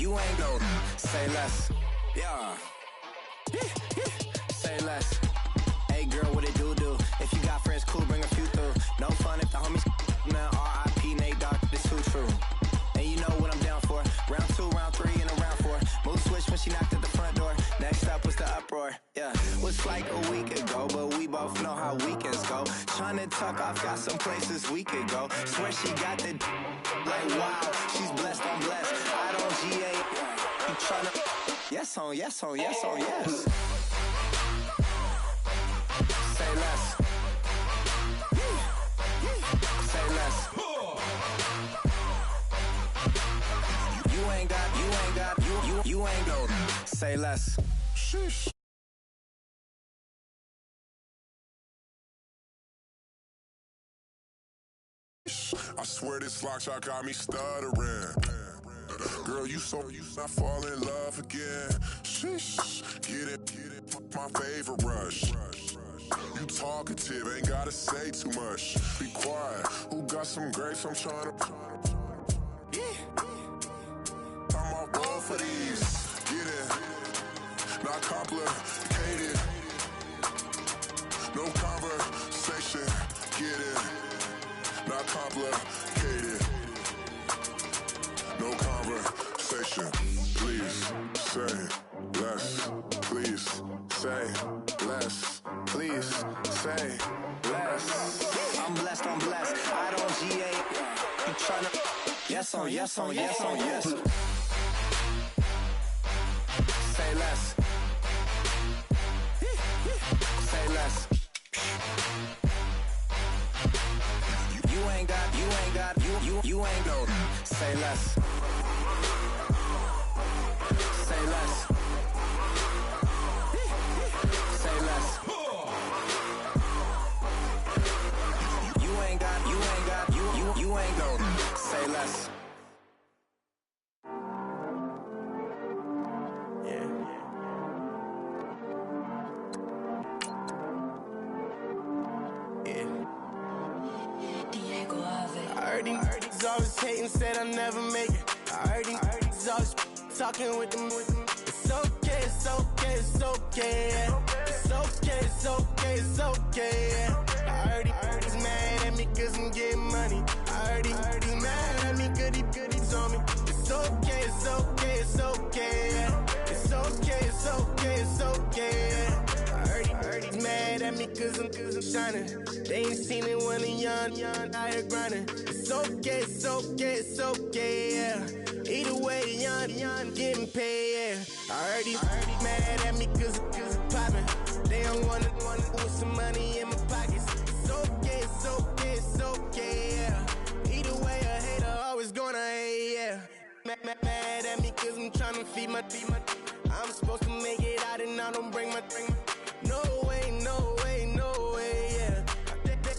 you ain't go. Say less. Yeah. Say less. Hey girl, what it do? If you got friends, cool, bring a few through. No fun if the homies, man. R.I.P. Nate Dogg, this too true. And you know what I'm down for. Round 2, round 3, and a round 4. Move switch when she knocked at the front door. Next up was the uproar. Yeah, was like a week ago, but we both know how weekends go. Tryna tuck off, got some places we could go. Swear she got the like wow, she's blessed, I'm blessed. I don't GA. You tryna yes on, yes on, yes on, yes. Say less. Say less. You ain't got, you ain't go. Say less. Sheesh. I swear this lock shot got me stuttering. Girl, you not fall in love again. Sheesh, get it, my favorite rush. You talkative, ain't gotta say too much. Be quiet, who got some grapes? I'm tryna. I'm all roll for these. Get it, not complicated. No conversation, get it. Not complicated. No conversation. Please say less. Please say less. Please say less. I'm blessed, I'm blessed. I don't GA. You tryna yes on, yes on, yes on, yes. Say less. Say less. You ain't got, you ain't go. Say less. Say less. Say less. You ain't got, you ain't go. Say less. He's always hating, said I never make it. I heard he's always talking with them. It's okay, it's okay, it's okay. Yeah. It's okay, it's okay, it's okay. Yeah. I heard he's mad at me cause I'm getting money. I heard he's mad at me cause he's on me. It's okay, it's okay, it's okay. Yeah. It's okay, it's okay, it's okay. Yeah. I heard he's mad at me cause I'm shining. They ain't seen it when I'm young, out here grinding. It's okay, it's okay, it's okay, yeah. Either way, young, getting paid, yeah. I heard he's mad at me cause I'm poppin'. They don't wanna put some money in my pockets. It's okay, it's okay, it's okay, yeah. Either way, a hater always gonna hate, yeah. Mad at me cause I'm tryna feed my I'm supposed to make it out and I don't bring my no way, no way, no way, yeah.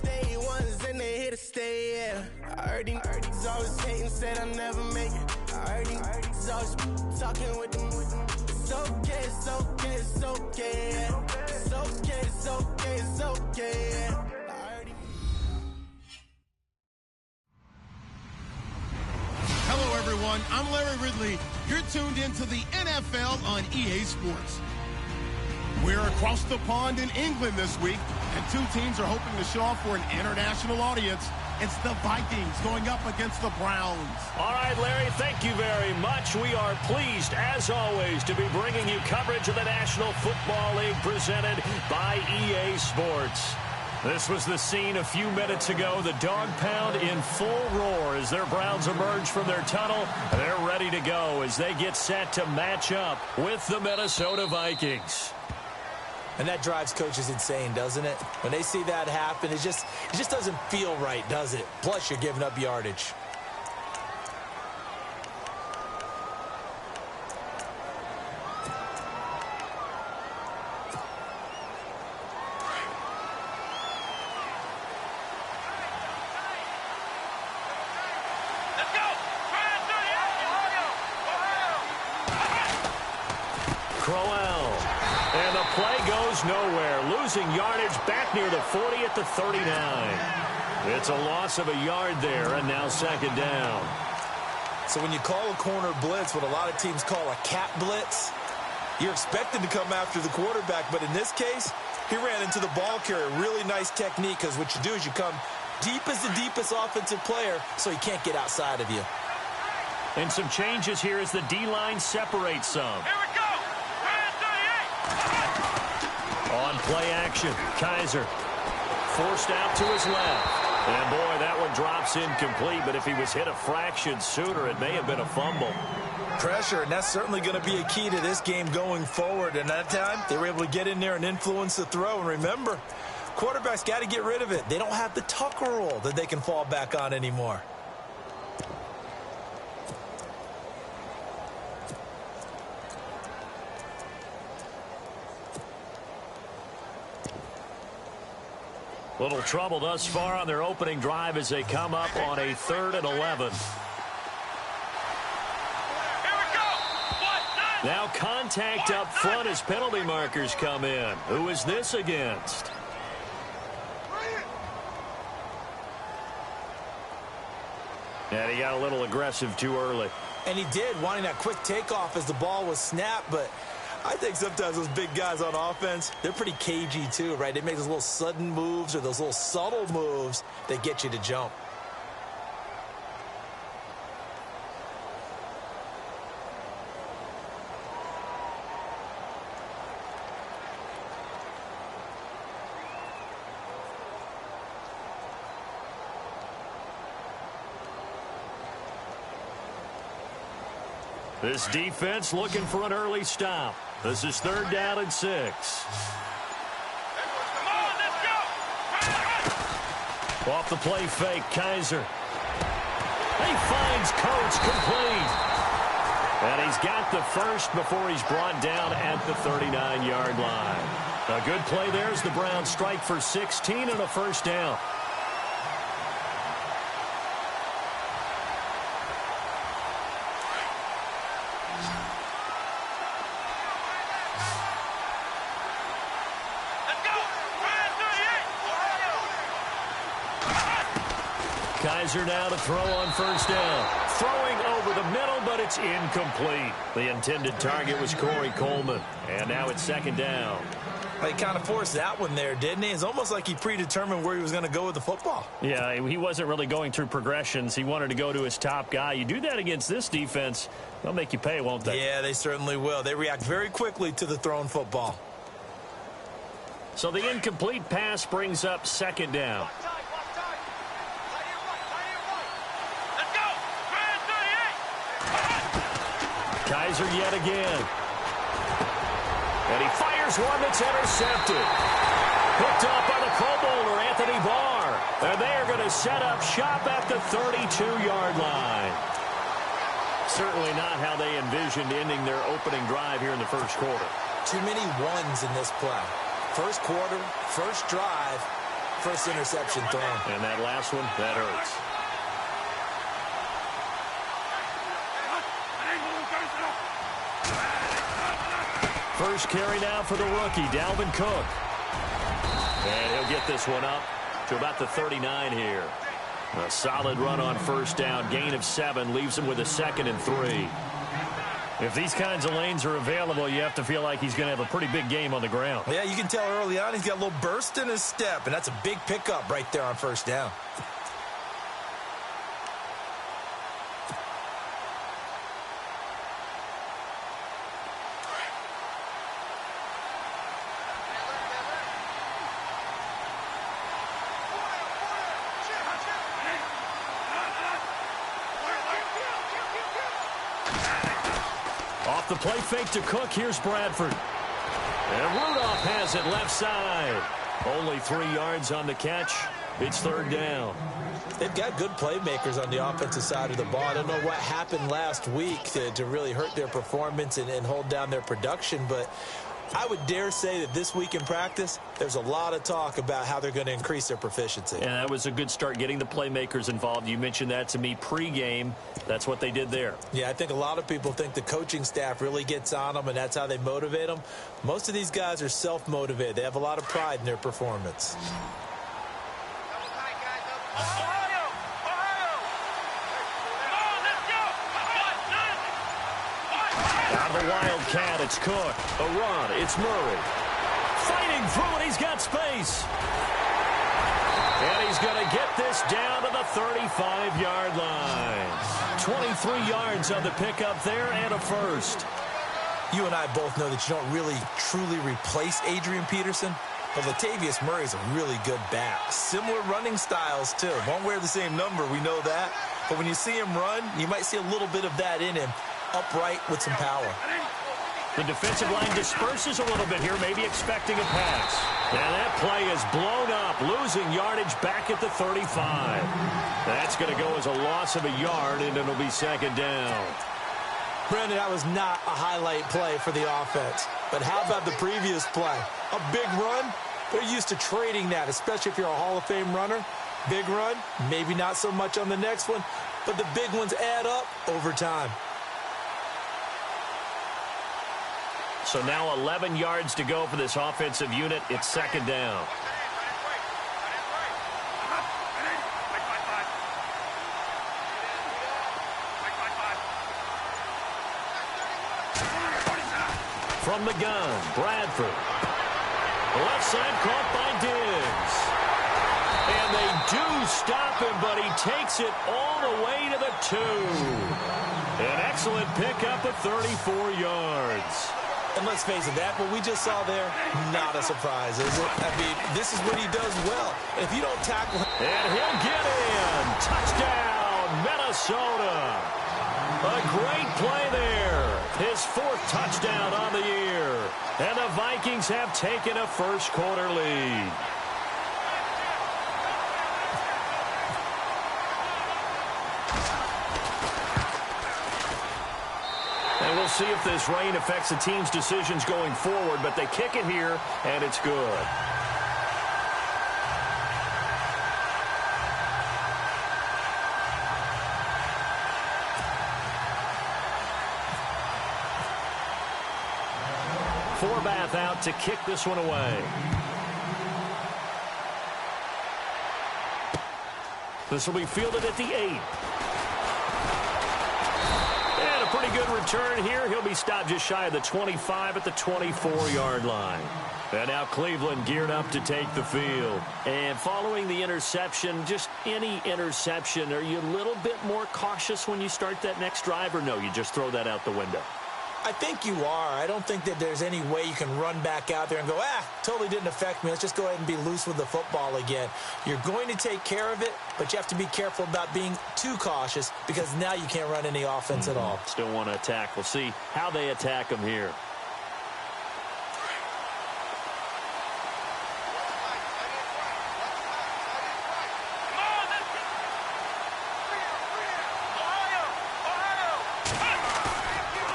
Day ones and they here to stay, yeah. I heard he's always hating, said I never make it. I heard he's always talking with them. It's okay, it's okay, it's okay, yeah. It's okay, it's okay, it's okay, yeah. Hello, everyone. I'm Larry Ridley. You're tuned into the NFL on EA Sports. We're across the pond in England this week, and two teams are hoping to show off for an international audience. It's the Vikings going up against the Browns. All right, Larry, thank you very much. We are pleased, as always, to be bringing you coverage of the National Football League presented by EA Sports. This was the scene a few minutes ago. The dog pound in full roar as their Browns emerge from their tunnel. They're ready to go as they get set to match up with the Minnesota Vikings. And that drives coaches insane, doesn't it? When they see that happen, it just doesn't feel right, does it? Plus, you're giving up yardage. Nowhere, losing yardage back near the 40 at the 39. It's a loss of a yard there, and now second down. So when you call a corner blitz, what a lot of teams call a cap blitz, you're expected to come after the quarterback. But in this case, he ran into the ball carrier. Really nice technique, because what you do is you come deep as the deepest offensive player so he can't get outside of you. And some changes here as the D-line separates some. Here we go. On play action, Kaiser forced out to his left. And, boy, that one drops incomplete, but if he was hit a fraction sooner, it may have been a fumble. Pressure, and that's certainly going to be a key to this game going forward. And that time, they were able to get in there and influence the throw. And remember, quarterbacks got to get rid of it. They don't have the Tucker rule that they can fall back on anymore. Little trouble thus far on their opening drive as they come up on a 3rd and 11. Now contact up front as penalty markers come in. Who is this against? And he got a little aggressive too early. And he did, wanting that quick takeoff as the ball was snapped, but I think sometimes those big guys on offense, they're pretty cagey too, right? They make those little sudden moves or those little subtle moves that get you to jump. This defense looking for an early stop. This is 3rd down and 6. Off the play fake, Kaiser. He finds Coates complete. And he's got the first before he's brought down at the 39-yard line. A good play there as the Browns strike for 16 and a first down. Kaiser now to throw on first down. Throwing over the middle, but it's incomplete. The intended target was Corey Coleman. And now it's 2nd down. He kind of forced that one there, didn't he? It's almost like he predetermined where he was going to go with the football. Yeah, he wasn't really going through progressions. He wanted to go to his top guy. You do that against this defense, they'll make you pay, won't they? Yeah, they certainly will. They react very quickly to the thrown football. So the incomplete pass brings up 2nd down. Kaiser yet again. And he fires one that's intercepted. Picked off by the Pro Bowler, Anthony Barr. And they are going to set up shop at the 32-yard line. Certainly not how they envisioned ending their opening drive here in the first quarter. Too many ones in this play. First quarter, first drive, first interception thrown. And that last one, that hurts. First carry now for the rookie, Dalvin Cook. And he'll get this one up to about the 39 here. A solid run on first down. Gain of 7 leaves him with a 2nd and 3. If these kinds of lanes are available, you have to feel like he's going to have a pretty big game on the ground. Yeah, you can tell early on he's got a little burst in his step, and that's a big pickup right there on first down. Off the play fake to Cook, here's Bradford. And Rudolph has it left side. Only 3 yards on the catch. It's 3rd down. They've got good playmakers on the offensive side of the ball. I don't know what happened last week to really hurt their performance and hold down their production, but I would dare say that this week in practice, there's a lot of talk about how they're going to increase their proficiency. And that was a good start, getting the playmakers involved. You mentioned that to me pregame. That's what they did there. Yeah, I think a lot of people think the coaching staff really gets on them, and that's how they motivate them. Most of these guys are self-motivated. They have a lot of pride in their performance. the Wildcat, it's Cook. A run, it's Murray. Fighting through it, he's got space. And he's going to get this down to the 35-yard line. 23 yards on the pickup there and a first. You and I both know that you don't really truly replace Adrian Peterson, but Latavius Murray is a really good back. Similar running styles, too. Won't wear the same number, we know that. But when you see him run, you might see a little bit of that in him, upright with some power. The defensive line disperses a little bit here, maybe expecting a pass. Now that play is blown up, losing yardage back at the 35. That's going to go as a loss of a yard, and it'll be second down. Brandon, that was not a highlight play for the offense. But how about the previous play? A big run? They're used to trading that, especially if you're a Hall of Fame runner. Big run, maybe not so much on the next one, but the big ones add up over time. So now 11 yards to go for this offensive unit. It's second down. From the gun, Bradford. Left side caught by Diggs. And they do stop him, but he takes it all the way to the 2. An excellent pickup of 34 yards. And let's face it, that what we just saw there, not a surprise, is it? I mean, this is what he does well. If you don't tackle him... And he'll get in. Touchdown, Minnesota. A great play there. His 4th touchdown on the year. And the Vikings have taken a first-quarter lead. And we'll see if this rain affects the team's decisions going forward, but they kick it here, and it's good. Forbath out to kick this one away. This will be fielded at the 8. Pretty good return here. He'll be stopped just shy of the 25 at the 24-yard line. And now Cleveland geared up to take the field. And following the interception, just any interception, are you a little bit more cautious when you start that next drive, or no, you just throw that out the window? I think you are. I don't think that there's any way you can run back out there and go, totally didn't affect me. Let's just go ahead and be loose with the football again. You're going to take care of it, but you have to be careful about being too cautious because now you can't run any offense at all. Still want to attack. We'll see how they attack them here.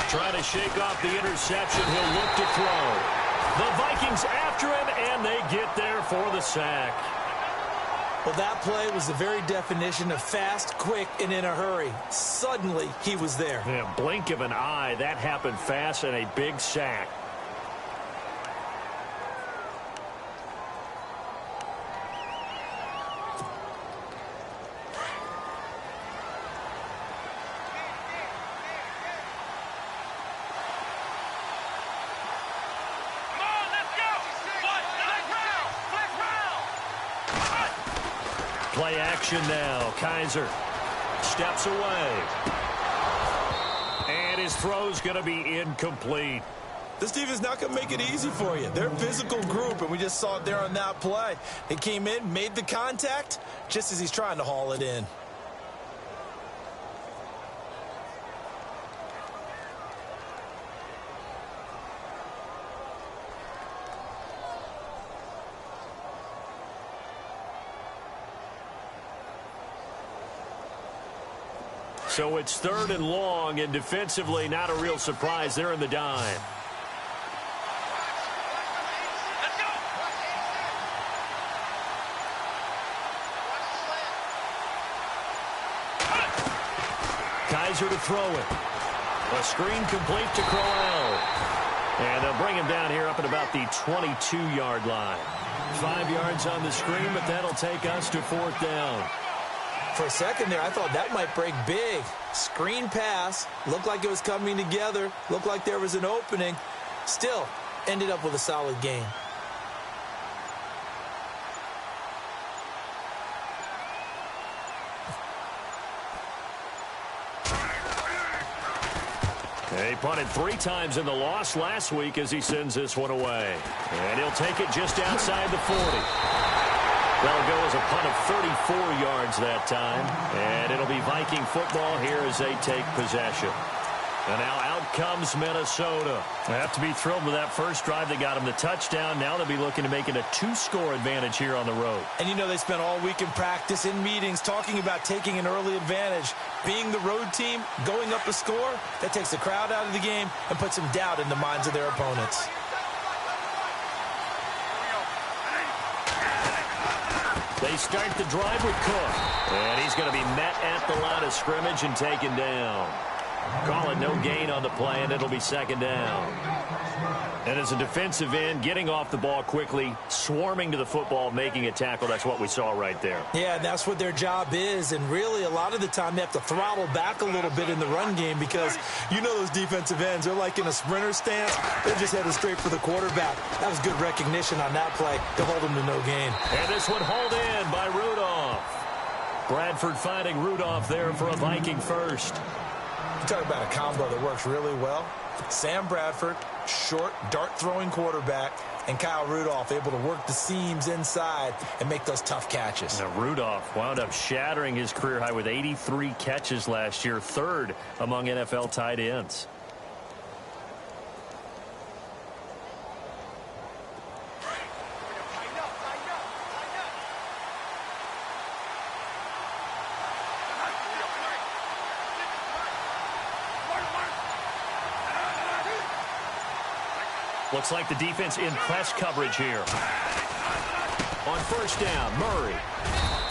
Trying to shake off the interception. He'll look to throw. The Vikings after him, and they get there for the sack. Well, that play was the very definition of fast, quick, and in a hurry. Suddenly, he was there. Yeah, blink of an eye. That happened fast, and a big sack. Play action now. Kaiser steps away. And his throw's going to be incomplete. This defense not going to make it easy for you. They're a physical group, and we just saw it there on that play. They came in, made the contact, just as he's trying to haul it in. So it's 3rd and long, and defensively not a real surprise. They're in the dime. Kaiser to throw it. A screen complete to Crowell. And they'll bring him down here up at about the 22-yard line. 5 yards on the screen, but that'll take us to 4th down. For a second there, I thought that might break big. Screen pass, looked like it was coming together, looked like there was an opening. Still, ended up with a solid game. He punted 3 times in the loss last week as he sends this one away. And he'll take it just outside the 40. That'll go as a punt of 34 yards that time. And it'll be Viking football here as they take possession. And now out comes Minnesota. They have to be thrilled with that first drive that got them the touchdown. Now they'll be looking to make it a 2-score advantage here on the road. And you know they spent all week in practice, in meetings, talking about taking an early advantage. Being the road team, going up a score, that takes the crowd out of the game and puts some doubt in the minds of their opponents. They start the drive with Cook. And he's going to be met at the line of scrimmage and taken down. Call it no gain on the play, and it'll be second down. And as a defensive end, getting off the ball quickly, swarming to the football, making a tackle, that's what we saw right there. Yeah, that's what their job is, and really a lot of the time they have to throttle back a little bit in the run game because you know those defensive ends, they're like in a sprinter stance. They're just headed straight for the quarterback. That was good recognition on that play to hold them to no gain. And this one hauled in by Rudolph. Bradford finding Rudolph there for a Viking first. You talk about a combo that works really well. Sam Bradford, short, dart-throwing quarterback, and Kyle Rudolph able to work the seams inside and make those tough catches. Now, Rudolph wound up shattering his career high with 83 catches last year, 3rd among NFL tight ends. Looks like the defense in press coverage here. On first down, Murray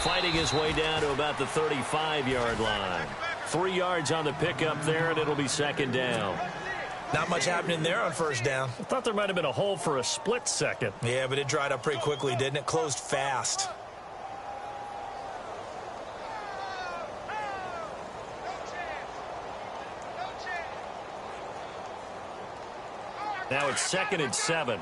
fighting his way down to about the 35-yard line. 3 yards on the pickup there, and it'll be second down. Not much happening there on first down. I thought there might have been a hole for a split second. Yeah, but it dried up pretty quickly, didn't it? Closed fast. Now it's 2nd and 7.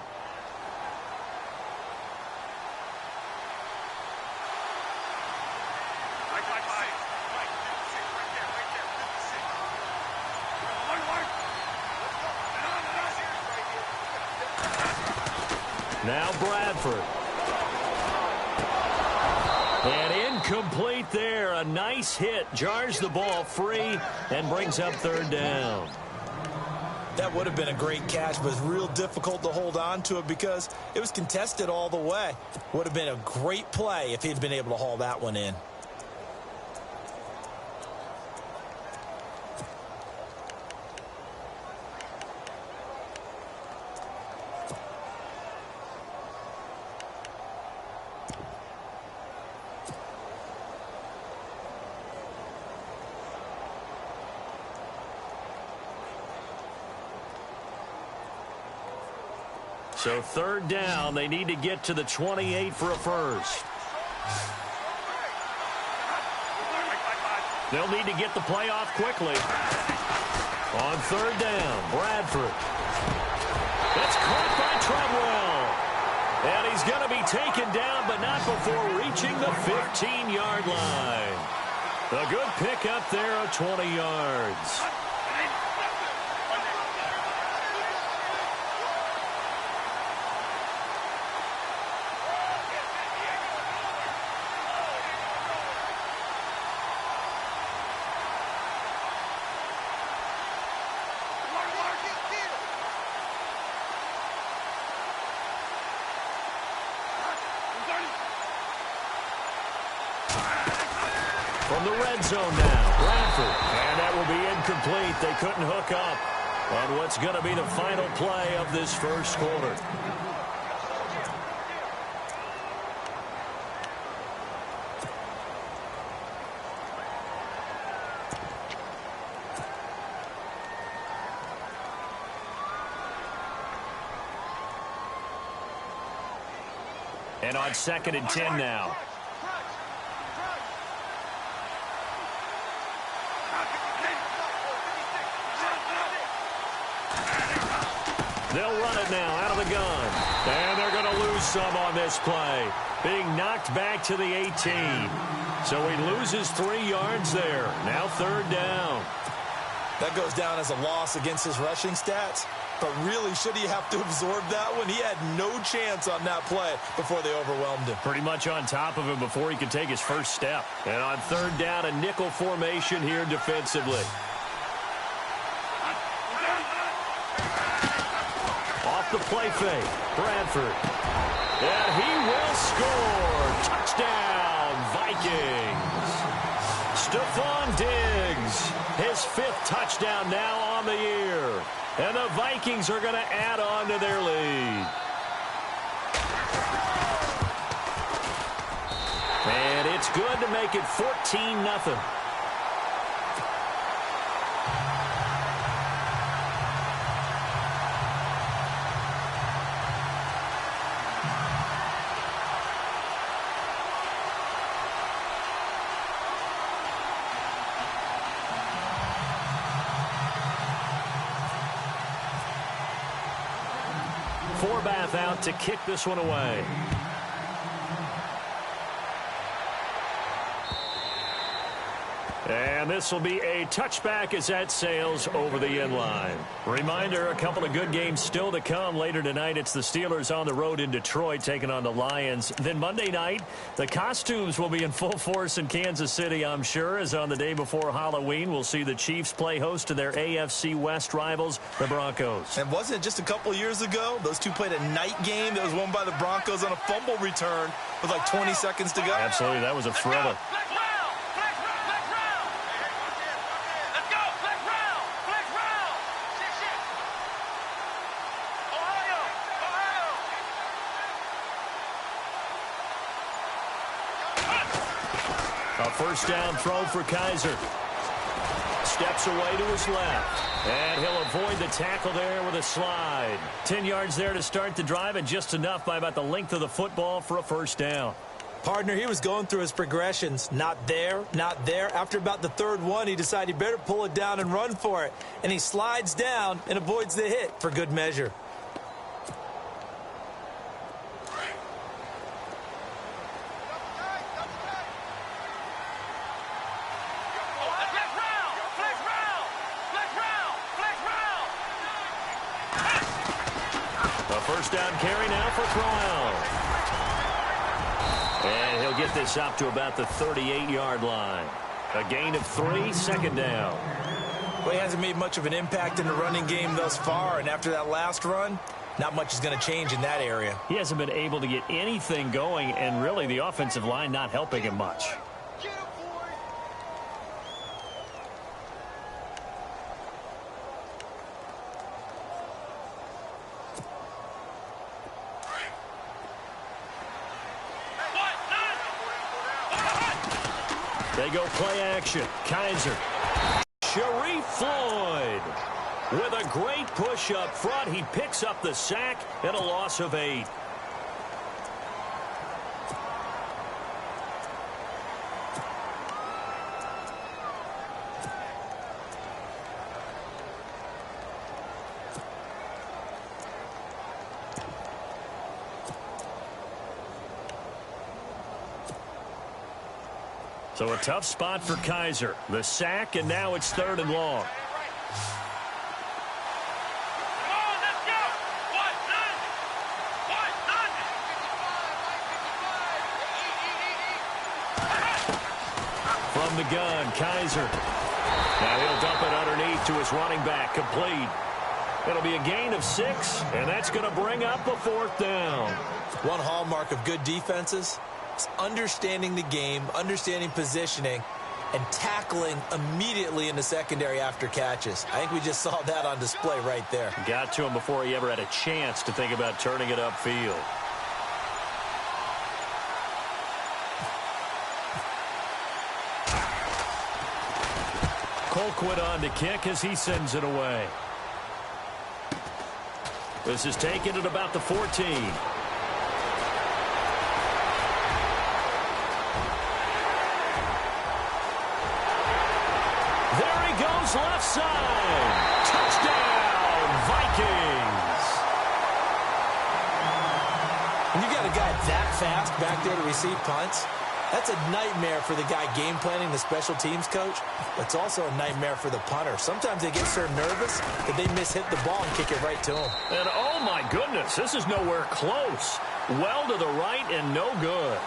Now Bradford. And incomplete there. A nice hit. Jars the ball free and brings up 3rd down. That would have been a great catch, but it's real difficult to hold on to it because it was contested all the way. Would have been a great play if he'd been able to haul that one in. So 3rd down, they need to get to the 28 for a first. They'll need to get the play off quickly. On 3rd down, Bradford. It's caught by Treadwell. And he's going to be taken down, but not before reaching the 15-yard line. A good pickup there of 20 yards. From the red zone now, Bradford. And that will be incomplete. They couldn't hook up on what's going to be the final play of this first quarter. And on 2nd and 10 now. They'll run it now out of the gun. And they're going to lose some on this play. Being knocked back to the 18. So he loses 3 yards there. Now 3rd down. That goes down as a loss against his rushing stats. But really, should he have to absorb that one? He had no chance on that play before they overwhelmed him. Pretty much on top of him before he could take his first step. And on 3rd down, a nickel formation here defensively. Off the play fake, Bradford. And he will score. Touchdown, Vikings. Stephon Diggs, his 5th touchdown now on the year. And the Vikings are going to add on to their lead. And it's good to make it 14-0. Forbath out to kick this one away. And this will be a touchback as that sails over the end line. Reminder, a couple of good games still to come. Later tonight, it's the Steelers on the road in Detroit taking on the Lions. Then Monday night, the costumes will be in full force in Kansas City, I'm sure, as on the day before Halloween, we'll see the Chiefs play host to their AFC West rivals, the Broncos. And wasn't it just a couple years ago, those two played a night game that was won by the Broncos on a fumble return with like 20 seconds to go? Absolutely, that was a thriller. A first down throw for Kaiser. Steps away to his left. And he'll avoid the tackle there with a slide. 10 yards there to start the drive, and just enough by about the length of the football for a first down. Partner, he was going through his progressions. Not there, not there. After about the 3rd one, he decided he better pull it down and run for it. And he slides down and avoids the hit for good measure. First down carry now for Crowell. And he'll get this up to about the 38-yard line. A gain of 3, 2nd down. Well, he hasn't made much of an impact in the running game thus far, and after that last run, not much is going to change in that area. He hasn't been able to get anything going, and really the offensive line not helping him much. They go play action. Kaiser. Sharif Floyd with a great push up front. He picks up the sack and a loss of 8. So a tough spot for Kaiser. The sack, and now it's 3rd and long. From the gun, Kaiser. Now he'll dump it underneath to his running back, complete. It'll be a gain of 6, and that's going to bring up a 4th down. One hallmark of good defenses, understanding the game, understanding positioning, and tackling immediately in the secondary after catches. I think we just saw that on display right there. Got to him before he ever had a chance to think about turning it upfield. Colquitt on to kick as he sends it away. This is taken at about the 14. Left side. Touchdown, Vikings. a guy that fast back there to receive punts, that's a nightmare for the guy game planning, the special teams coach. But it's also a nightmare for the punter. Sometimes they get so nervous that they mishit the ball and kick it right to him. And oh my goodness, this is nowhere close. Well to the right and no good.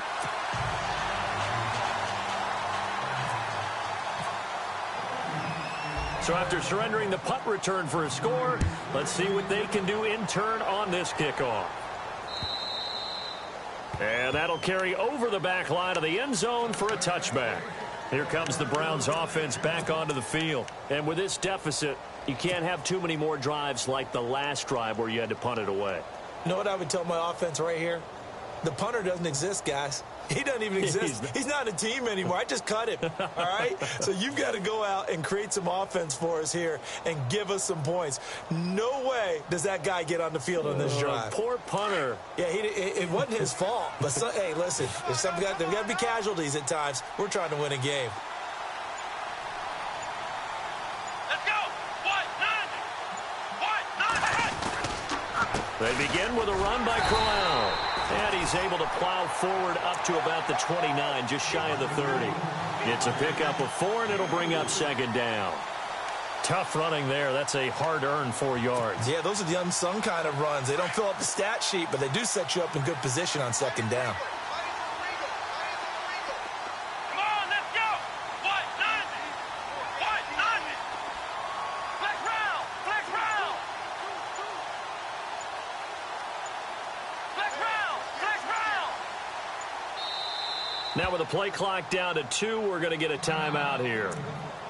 So after surrendering the punt return for a score, let's see what they can do in turn on this kickoff. And that'll carry over the back line of the end zone for a touchback. Here comes the Browns offense back onto the field. And with this deficit, you can't have too many more drives like the last drive where you had to punt it away. You know what I would tell my offense right here? The punter doesn't exist, guys. He doesn't even exist. He's not a team anymore. I just cut him, all right? So you've got to go out and create some offense for us here and give us some points. No way does that guy get on the field on this drive. Poor punter. Yeah, it wasn't his fault. But, hey, listen, there's got to be casualties at times. We're trying to win a game. Let's go. They begin with a run by Crowell. And he's able to plow forward up to about the 29, just shy of the 30. It's a pickup of 4, and it'll bring up second down. Tough running there. That's a hard-earned 4 yards. Yeah, those are the unsung kind of runs. They don't fill up the stat sheet, but they do set you up in good position on second down. Come on, let's go. What? Nothing. What? Nothing. Flex round. Flex round. Flex round. Flex round. Now with the play clock down to 2, we're going to get a timeout here.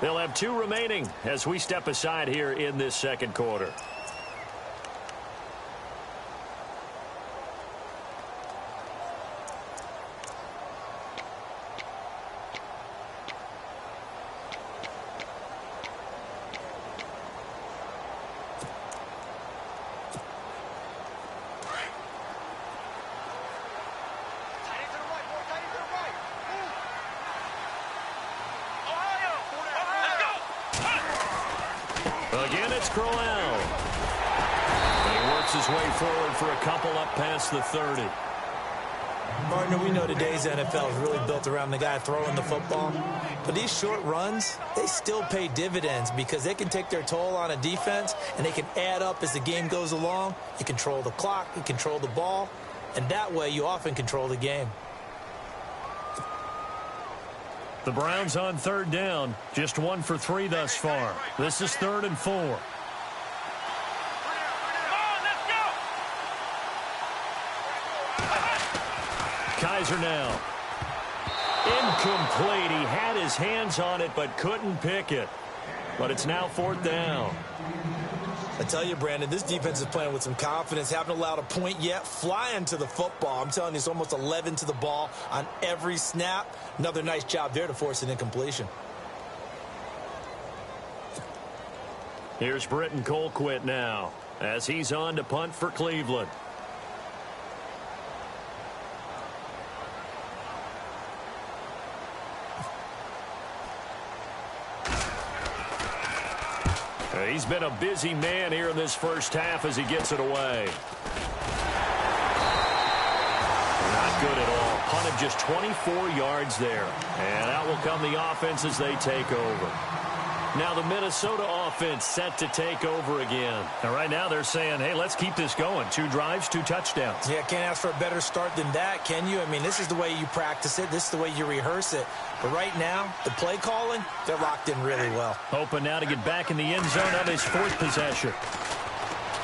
They'll have 2 remaining as we step aside here in this second quarter. Again, it's Crowell. And he works his way forward for a couple up past the 30. Partner, we know today's NFL is really built around the guy throwing the football. But these short runs, they still pay dividends because they can take their toll on a defense and they can add up as the game goes along. You control the clock, you control the ball, and that way you often control the game. The Browns on third down, just 1 for 3 thus far. This is 3rd and 4. Come on, let's go. Kaiser now. Incomplete. He had his hands on it but couldn't pick it. But it's now 4th down. I tell you, Brandon, this defense is playing with some confidence. Haven't allowed a point yet. Flying to the football. I'm telling you, it's almost 11 to the ball on every snap. Another nice job there to force an incompletion. Here's Britton Colquitt now as he's on to punt for Cleveland. He's been a busy man here in this first half as he gets it away. Not good at all. Punted just 24 yards there. And out will come the offense as they take over. Now the Minnesota offense set to take over again. And right now they're saying, hey, let's keep this going. 2 drives, 2 touchdowns. Yeah, can't ask for a better start than that, can you? I mean, this is the way you practice it. This is the way you rehearse it. But right now, the play calling, they're locked in really well. Hoping now to get back in the end zone on his 4th possession.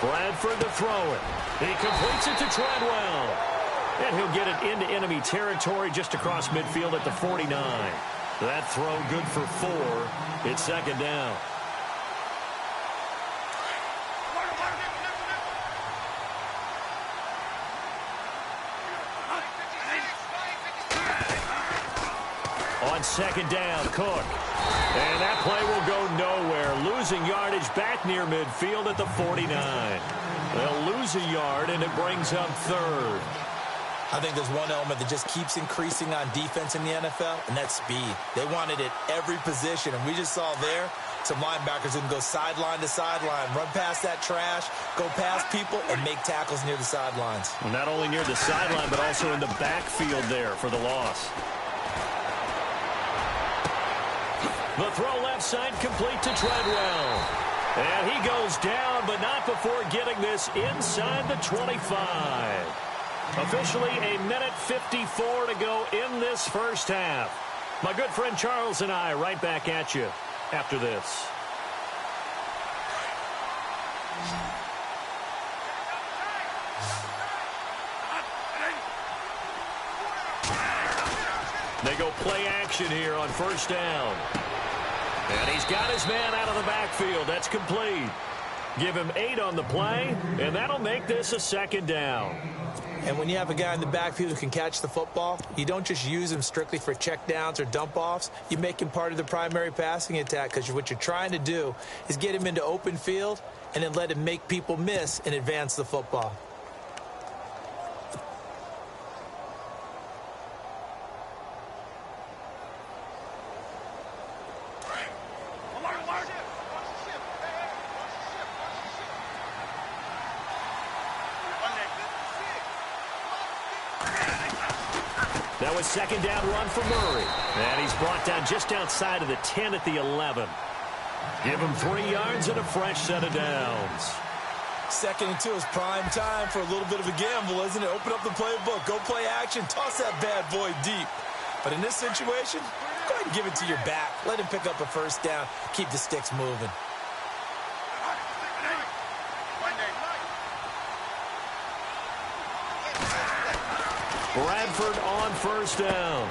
Bradford to throw it. He completes it to Treadwell. And he'll get it into enemy territory just across midfield at the 49. That throw good for 4. It's second down. On second down, Cook. And that play will go nowhere. Losing yardage back near midfield at the 49. They'll lose a yard, and it brings up 3rd. I think there's one element that just keeps increasing on defense in the NFL, and that's speed. They want it at every position, and we just saw there, some linebackers who can go sideline to sideline, run past that trash, go past people, and make tackles near the sidelines. Well, not only near the sideline, but also in the backfield there for the loss. The throw left side complete to Treadwell. And he goes down, but not before getting this inside the 25. Officially a minute 54 to go in this first half. My good friend Charles and I right back at you after this. They go play action here on first down. And he's got his man out of the backfield. That's complete. Give him 8 on the play, and that'll make this a second down. And when you have a guy in the backfield who can catch the football, you don't just use him strictly for checkdowns or dump-offs. You make him part of the primary passing attack, because what you're trying to do is get him into open field and then let him make people miss and advance the football. That was second down run for Murray. And he's brought down just outside of the 10 at the 11. Give him 3 yards and a fresh set of downs. 2nd and 2 is prime time for a little bit of a gamble, isn't it? Open up the playbook, go play action, toss that bad boy deep. But in this situation, go ahead and give it to your back. Let him pick up a first down, keep the sticks moving. Bradford on first down.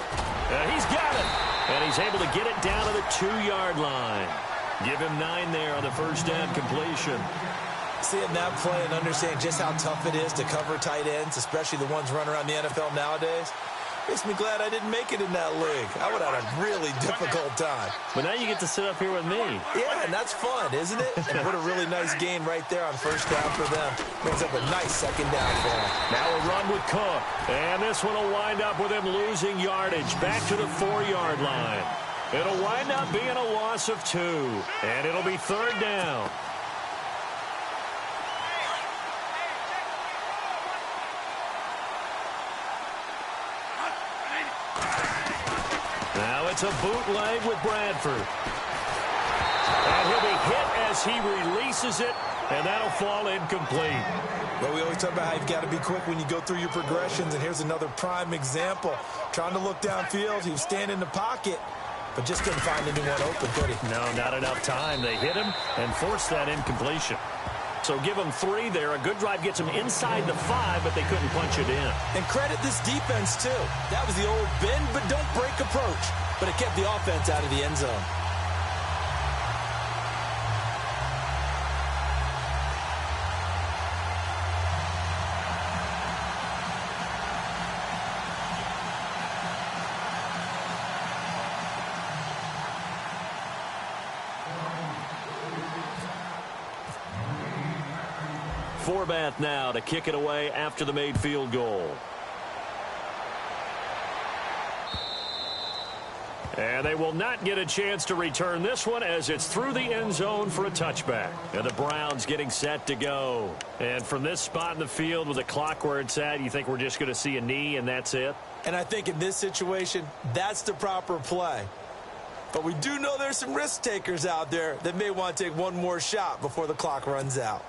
He's got it. And he's able to get it down to the 2-yard line. Give him 9 there on the first down completion. Seeing that play and understanding just how tough it is to cover tight ends, especially the ones running around the NFL nowadays, makes me glad I didn't make it in that league. I would have had a really difficult time. But now you get to sit up here with me. Yeah, and that's fun, isn't it? And what a really nice gain right there on first down for them. Brings up a nice second down for them. Now a run with Cook. And this one will wind up with him losing yardage back to the 4-yard line. It'll wind up being a loss of 2. And it'll be third down. Now it's a bootleg with Bradford. And he'll be hit as he releases it, and that'll fall incomplete. Well, we always talk about how you've got to be quick when you go through your progressions, and here's another prime example. Trying to look downfield, he was standing in the pocket, but just couldn't find anyone open, could he? No, not enough time. They hit him and forced that incompletion. So give him 3 there. A good drive gets him inside the 5, but they couldn't punch it in. And credit this defense, too. That was the old bend but don't break approach, but it kept the offense out of the end zone. Forbath now to kick it away after the made field goal. And they will not get a chance to return this one as it's through the end zone for a touchback. And the Browns getting set to go. And from this spot in the field with the clock where it's at, you think we're just going to see a knee and that's it? And I think in this situation, that's the proper play. But we do know there's some risk takers out there that may want to take one more shot before the clock runs out.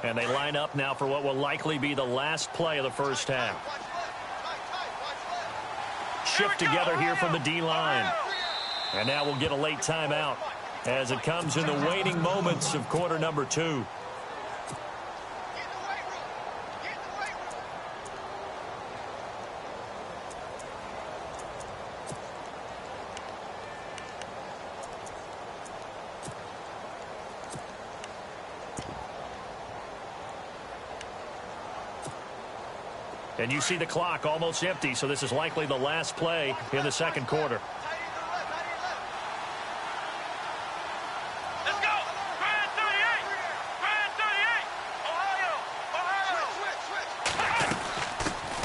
And they line up now for what will likely be the last play of the first half. Shift together here from the D-line. And now we'll get a late timeout as it comes in the waning moments of quarter number 2. And you see the clock almost empty, so this is likely the last play in the second quarter. Let's go! Brand 38! Brand 38! Ohio!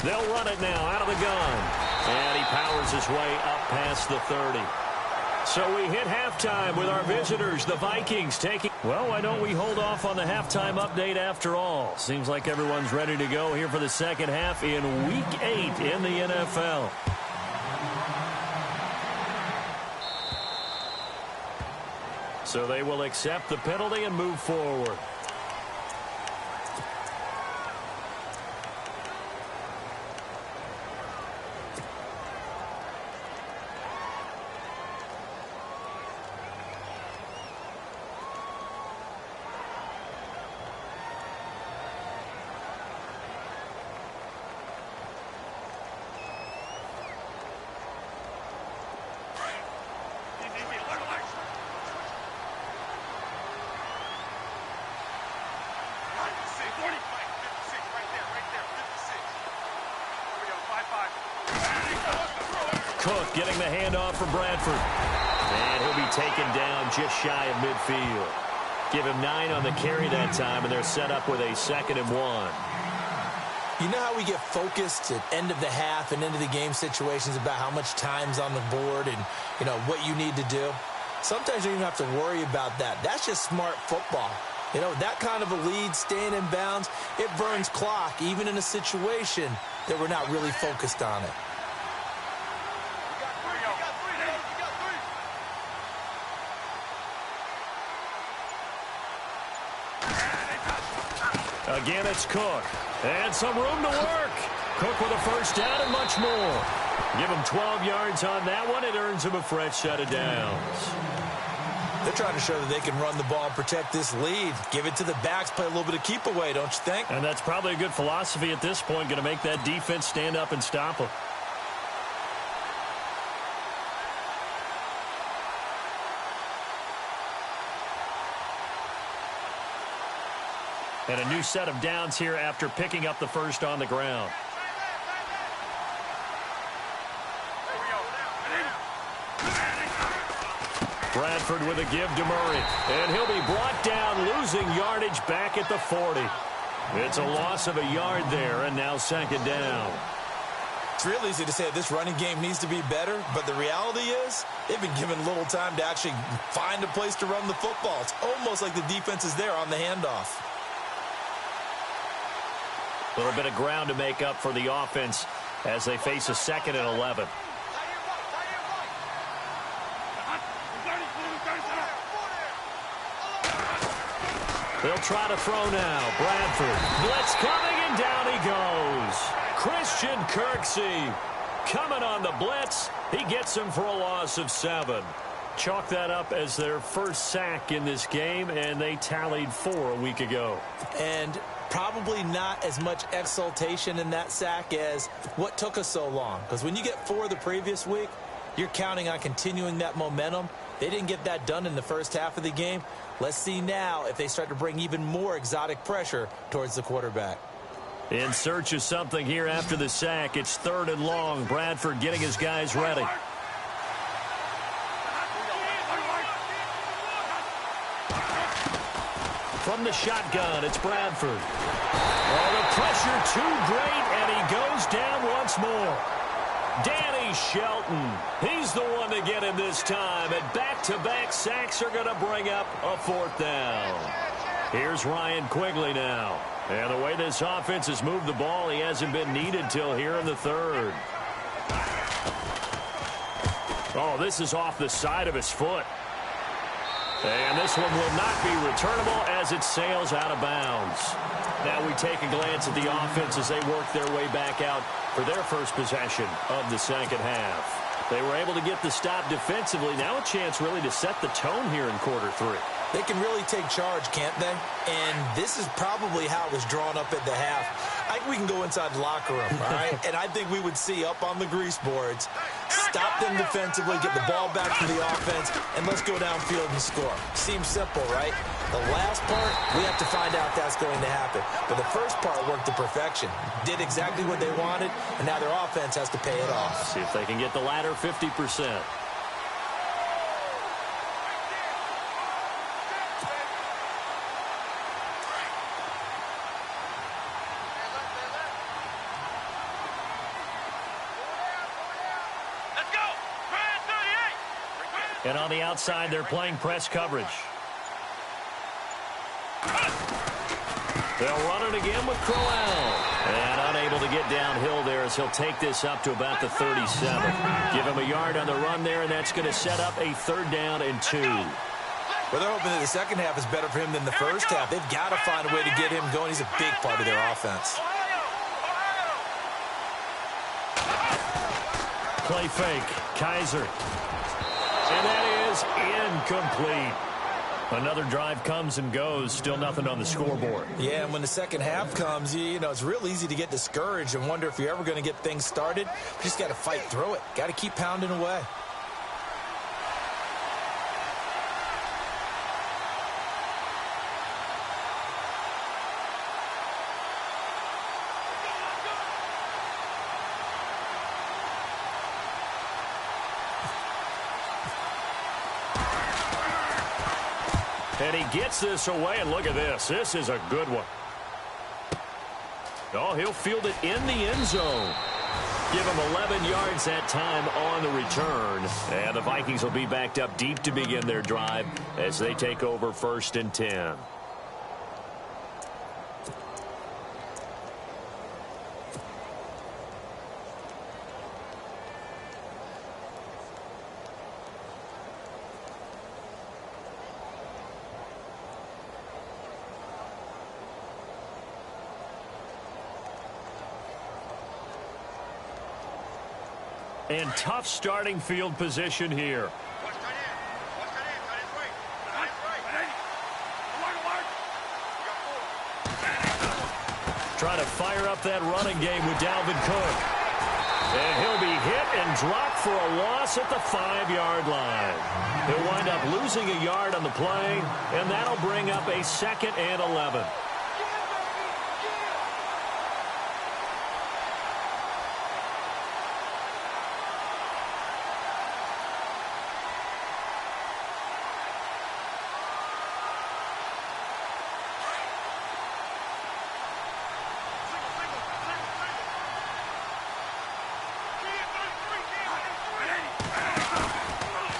They'll run it now out of the gun. And he powers his way up past the 30. So we hit halftime with our visitors, the Vikings, taking... Well, why don't we hold off on the halftime update after all? Seems like everyone's ready to go here for the second half in Week 8 in the NFL. So they will accept the penalty and move forward. Cook getting the handoff from Bradford. And he'll be taken down just shy of midfield. Give him 9 on the carry that time, and they're set up with a 2nd and 1. You know how we get focused at end of the half and into the game situations about how much time's on the board and, you know, what you need to do? Sometimes you don't even have to worry about that. That's just smart football. You know, that kind of a lead, staying in bounds, it burns clock, even in a situation that we're not really focused on it. Again, it's Cook. And some room to work. Cook with a first down and much more. Give him 12 yards on that one. It earns him a fresh set of downs. They're trying to show that they can run the ball, protect this lead. Give it to the backs, play a little bit of keep away, don't you think? And that's probably a good philosophy at this point. Going to make that defense stand up and stop them. And a new set of downs here after picking up the first on the ground. Bradford with a give to Murray. And he'll be brought down, losing yardage back at the 40. It's a loss of a yard there, and now 2nd down. It's real easy to say this running game needs to be better, but the reality is they've been given little time to actually find a place to run the football. It's almost like the defense is there on the handoff. A little bit of ground to make up for the offense as they face a 2nd and 11. They'll try to throw now. Bradford. Blitz coming, and down he goes. Christian Kirksey coming on the blitz. He gets him for a loss of 7. Chalk that up as their first sack in this game, and they tallied 4 a week ago. And probably not as much exultation in that sack as what took us so long. Because when you get 4 the previous week, you're counting on continuing that momentum. They didn't get that done in the first half of the game. Let's see now if they start to bring even more exotic pressure towards the quarterback. In search of something here after the sack. It's 3rd and long. Bradford getting his guys ready. From the shotgun, it's Bradford. Oh, the pressure too great, and he goes down once more. Danny Shelton, he's the one to get him this time, and back-to-back sacks are going to bring up a 4th down. Here's Ryan Quigley now. And the way this offense has moved the ball, he hasn't been needed till here in the 3rd. Oh, this is off the side of his foot. And this one will not be returnable as it sails out of bounds. Now we take a glance at the offense as they work their way back out for their first possession of the second half. They were able to get the stop defensively. Now a chance really to set the tone here in quarter 3. They can really take charge, can't they? And this is probably how it was drawn up at the half. I think we can go inside the locker room, all right? And I think we would see up on the grease boards, stop them defensively, get the ball back to the offense, and let's go downfield and score. Seems simple, right? The last part, we have to find out if that's going to happen. But the first part worked to perfection. Did exactly what they wanted, and now their offense has to pay it off. See if they can get the latter 50%. And on the outside, they're playing press coverage. They'll run it again with Crowell. And unable to get downhill there as he'll take this up to about the 37. Give him a yard on the run there, and that's going to set up a 3rd down and 2. Well, they're hoping that the second half is better for him than the first half. They've got to find a way to get him going. He's a big part of their offense. Play fake. Kaiser. And that is incomplete. Another drive comes and goes. Still nothing on the scoreboard. Yeah, and when the second half comes, you know, it's real easy to get discouraged and wonder if you're ever going to get things started. You just got to fight through it. Got to keep pounding away. And he gets this away, and look at this. This is a good one. Oh, he'll field it in the end zone. Give him 11 yards that time on the return. And the Vikings will be backed up deep to begin their drive as they take over 1st and 10. And tough starting field position here. Trying to fire up that running game with Dalvin Cook. And he'll be hit and dropped for a loss at the 5-yard line. He'll wind up losing a yard on the play, and that'll bring up a 2nd and 11.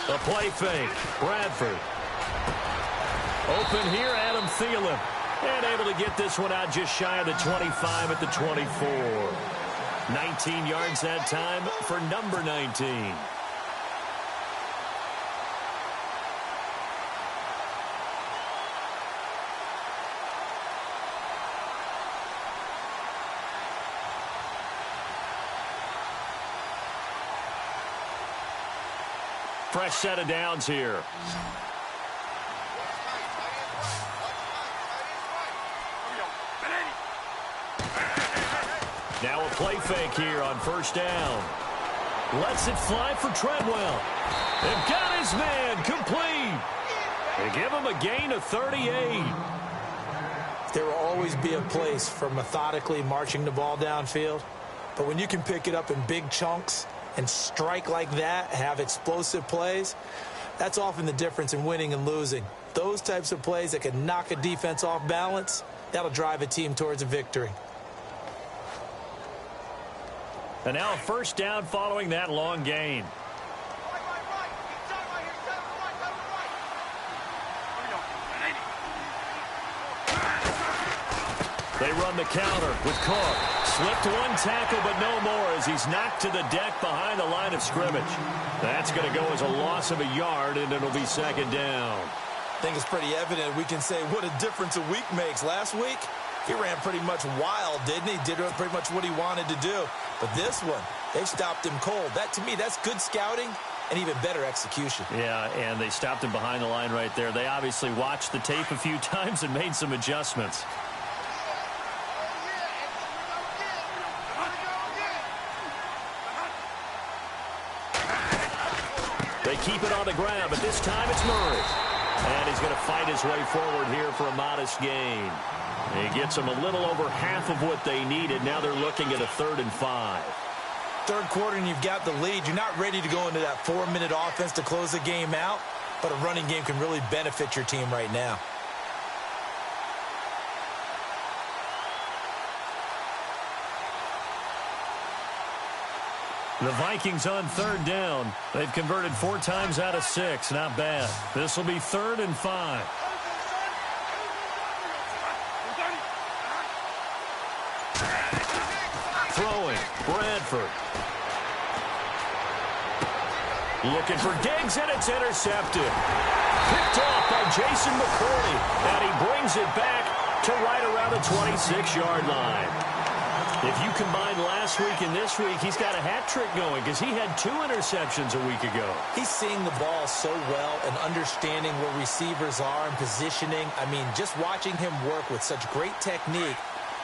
The play fake. Bradford. Open here, Adam Thielen. And able to get this one out just shy of the 25 at the 24. 19 yards that time for number 19. Fresh set of downs here. Now a play fake here on 1st down. Lets it fly for Treadwell. They've got his man complete. They give him a gain of 38. There will always be a place for methodically marching the ball downfield. But when you can pick it up in big chunks and strike like that, have explosive plays, that's often the difference in winning and losing. Those types of plays that can knock a defense off balance, that'll drive a team towards a victory. And now a 1st down following that long gain. They run the counter with Cook. Slipped one tackle, but no more as he's knocked to the deck behind the line of scrimmage. That's going to go as a loss of a yard, and it'll be 2nd down. I think it's pretty evident we can say what a difference a week makes. Last week, he ran pretty much wild, didn't he? Did pretty much what he wanted to do. But this one, they've stopped him cold. That, to me, that's good scouting and even better execution. Yeah, and they stopped him behind the line right there. They obviously watched the tape a few times and made some adjustments. They keep it on the ground, but this time it's Murray. And he's going to fight his way forward here for a modest gain. He gets them a little over half of what they needed. Now they're looking at a 3rd and 5. Third quarter and you've got the lead. You're not ready to go into that 4-minute offense to close the game out, but a running game can really benefit your team right now. The Vikings on 3rd down. They've converted 4 times out of 6. Not bad. This will be 3rd and 5. Throwing, Bradford. Looking for Diggs, and it's intercepted. Picked off by Jason McCourty, and he brings it back to right around the 26-yard line. If you combine last week and this week, he's got a hat trick going because he had 2 interceptions a week ago. He's seeing the ball so well and understanding where receivers are and positioning. I mean, just watching him work with such great technique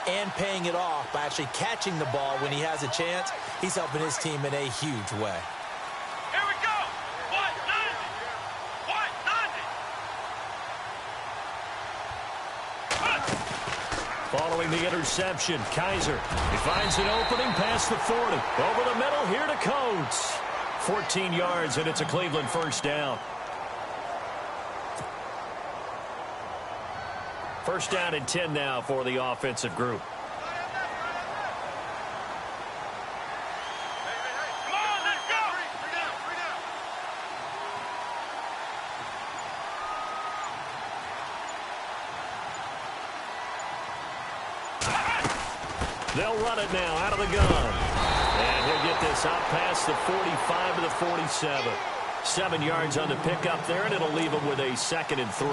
and paying it off by actually catching the ball when he has a chance, he's helping his team in a huge way. Here we go. What? 90. Following the interception, Kaiser. He finds an opening past the 40. Over the middle, here to Coates. 14 yards, and it's a Cleveland first down. First down and 10 now for the offensive group. Come on, let's go. They'll run it now out of the gun. And he'll get this out past the 45 to the 47. 7 yards on the pickup there, and it'll leave him with a 2nd and 3.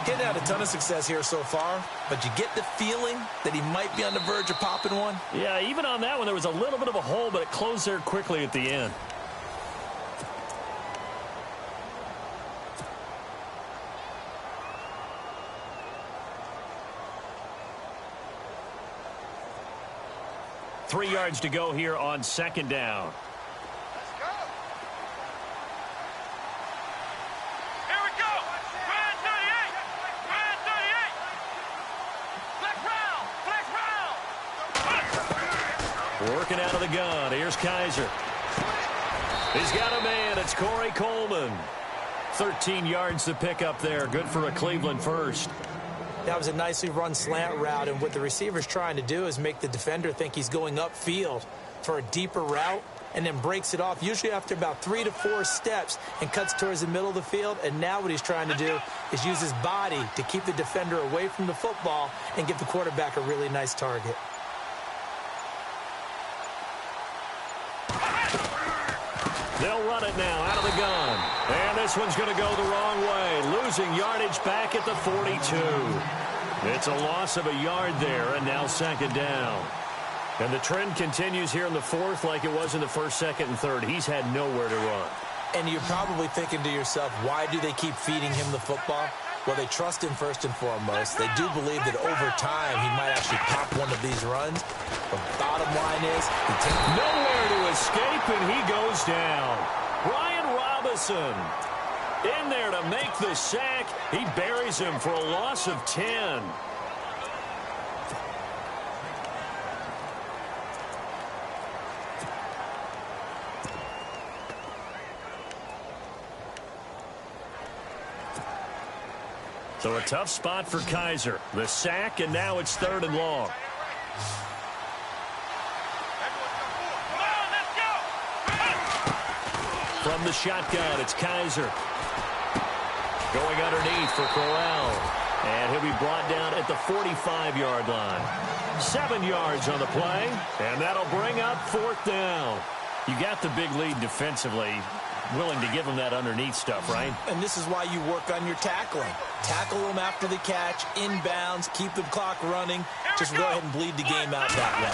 He hadn't had a ton of success here so far, but you get the feeling that he might be on the verge of popping one. Yeah, even on that one, there was a little bit of a hole, but it closed there quickly at the end. Three yards to go here on 2nd down. Let's go. Here we go. Grand 38. Grand 38. Flex round. Flex round. Working out of the gun. Here's Kaiser. He's got a man. It's Corey Coleman. 13 yards to pick up there. Good for a Cleveland first. That was a nicely run slant route, and what the receiver's trying to do is make the defender think he's going upfield for a deeper route and then breaks it off, usually after about 3 to 4 steps, and cuts towards the middle of the field. And now what he's trying to do is use his body to keep the defender away from the football and give the quarterback a really nice target. They'll run it now out of the gun. And this one's going to go the wrong way. Losing yardage back at the 42. It's a loss of a yard there, and now 2nd down. And the trend continues here in the 4th like it was in the 1st, 2nd, and 3rd. He's had nowhere to run. And you're probably thinking to yourself, why do they keep feeding him the football? Well, they trust him first and foremost. They do believe that over time he might actually pop one of these runs. The bottom line is he takes nowhere to escape, and he goes down. Brian Robinson in there to make the sack. He buries him for a loss of 10. So a tough spot for Kaiser. The sack, and now it's 3rd and long. From the shotgun, it's Kaiser. Going underneath for Corral. And he'll be brought down at the 45-yard line. 7 yards on the play, and that'll bring up 4th down. You got the big lead defensively. Willing to give him that underneath stuff, right? And this is why you work on your tackling. Tackle them after the catch, inbounds, keep the clock running. Just go ahead and bleed the game out that way.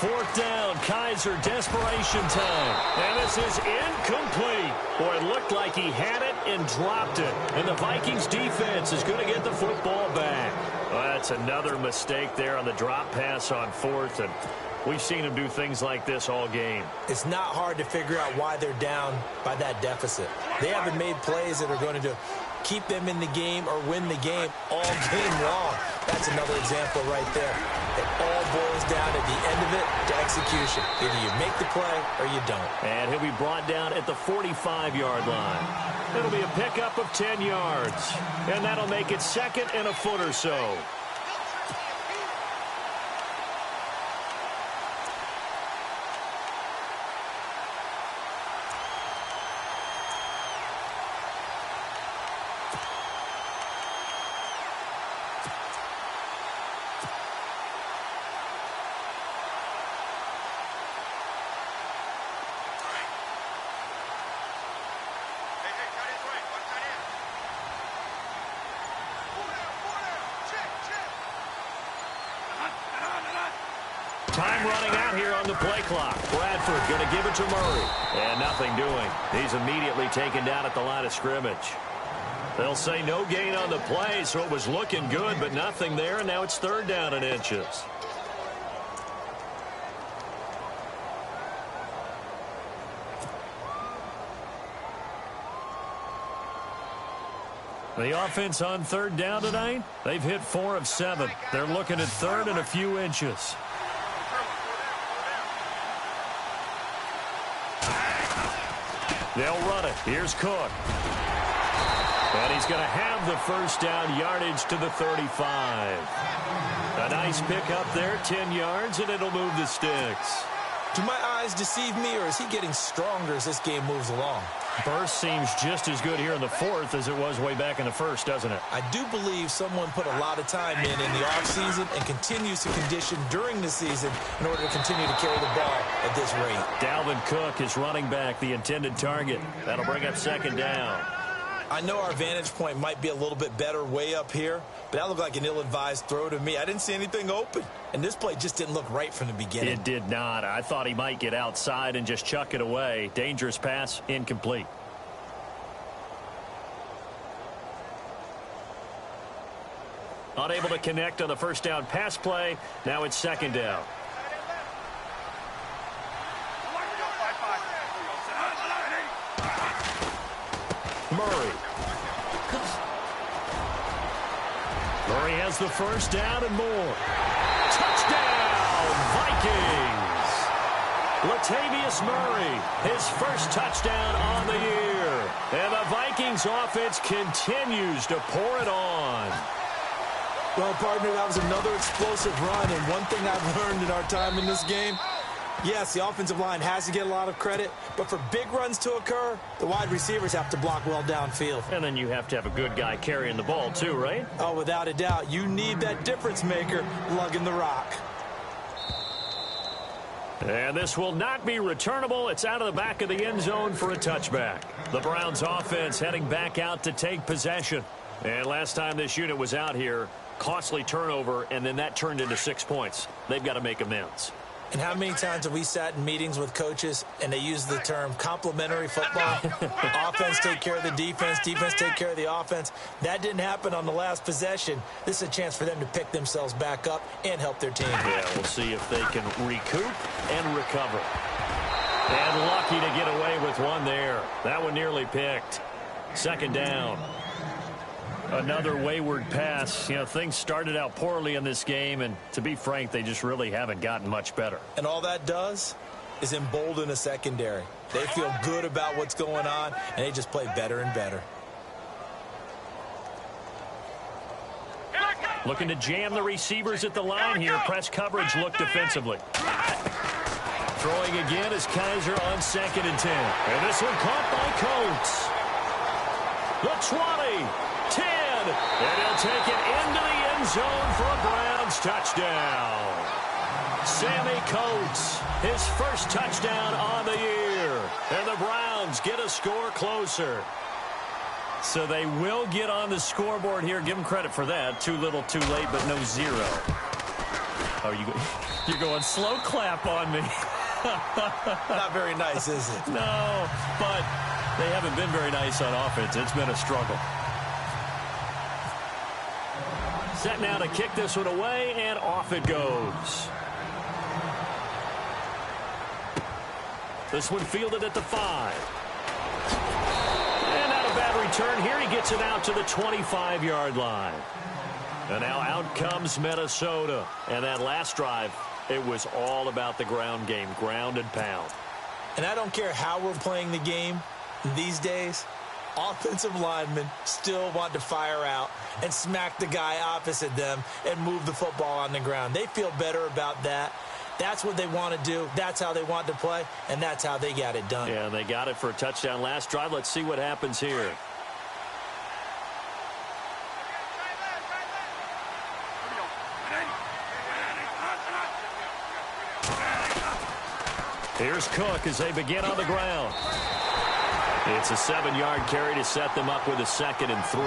4th down, Kaiser, desperation time. And this is incomplete. Boy, it looked like he had it and dropped it. And the Vikings defense is going to get the football back. Well, that's another mistake there on the drop pass on 4th. And we've seen him do things like this all game. It's not hard to figure out why they're down by that deficit. They haven't made plays that are going to keep them in the game or win the game all game long. That's another example right there. It all boils down at the end of it to execution. Either you make the play or you don't. And he'll be brought down at the 45-yard line. It'll be a pickup of 10 yards. And that'll make it 2nd and a foot or so. Time running out here on the play clock. Bradford going to give it to Murray. And nothing doing. He's immediately taken down at the line of scrimmage. They'll say no gain on the play, so it was looking good, but nothing there, and now it's 3rd down and inches. The offense on 3rd down tonight, they've hit 4 of 7. They're looking at 3rd and a few inches. They'll run it. Here's Cook. And he's going to have the 1st down yardage to the 35. A nice pick up there, 10 yards, and it'll move the sticks. Do my eyes deceive me, or is he getting stronger as this game moves along? Burst seems just as good here in the 4th as it was way back in the 1st, doesn't it? I do believe someone put a lot of time in the offseason and continues to condition during the season in order to continue to carry the ball at this rate. Dalvin Cook is running back, the intended target. That'll bring up 2nd down. I know our vantage point might be a little bit better way up here, but that looked like an ill-advised throw to me. I didn't see anything open, and this play just didn't look right from the beginning. It did not. I thought he might get outside and just chuck it away. Dangerous pass, incomplete. Unable to connect on the 1st down pass play. Now it's 2nd down. Murray. Murray has the 1st down and more. Touchdown, Vikings. Latavius Murray, his 1st touchdown on the year. And the Vikings offense continues to pour it on. Well, partner, that was another explosive run, and one thing I've learned in our time in this game, yes, the offensive line has to get a lot of credit, but for big runs to occur, the wide receivers have to block well downfield. And then you have to have a good guy carrying the ball too, right? Oh, without a doubt. You need that difference maker lugging the rock. And this will not be returnable. It's out of the back of the end zone for a touchback. The Browns offense heading back out to take possession. And last time this unit was out here, costly turnover, and then that turned into 6 points. They've got to make amends. And how many times have we sat in meetings with coaches and they use the term complementary football? Offense take care of the defense, defense take care of the offense. That didn't happen on the last possession. This is a chance for them to pick themselves back up and help their team. Yeah, we'll see if they can recoup and recover. And lucky to get away with one there. That one nearly picked. 2nd down. Another wayward pass. You know, things started out poorly in this game, and to be frank, they just really haven't gotten much better. And all that does is embolden a secondary. They feel good about what's going on, and they just play better and better. Looking to jam the receivers at the line here. Press coverage look defensively. Throwing again is Kaiser on 2nd and 10. And this one caught by Coates. The 20. 10, and he'll take it into the end zone for a Browns touchdown. Sammy Coates, his 1st touchdown on the year. And the Browns get a score closer. So they will get on the scoreboard here. Give them credit for that. Too little, too late, but no 0. Oh, you're going slow clap on me. Not very nice, is it? No, but they haven't been very nice on offense. It's been a struggle. Set now to kick this one away, and off it goes. This one fielded at the 5. And not a bad return here. He gets it out to the 25-yard line. And now out comes Minnesota. And that last drive, it was all about the ground game, ground and pound. And I don't care how we're playing the game these days, offensive linemen still want to fire out and smack the guy opposite them and move the football on the ground. They feel better about that. That's what they want to do. That's how they want to play, and that's how they got it done. Yeah, they got it for a touchdown last drive. Let's see what happens here. Here's Cook as they begin on the ground. It's a 7-yard carry to set them up with a 2nd and 3.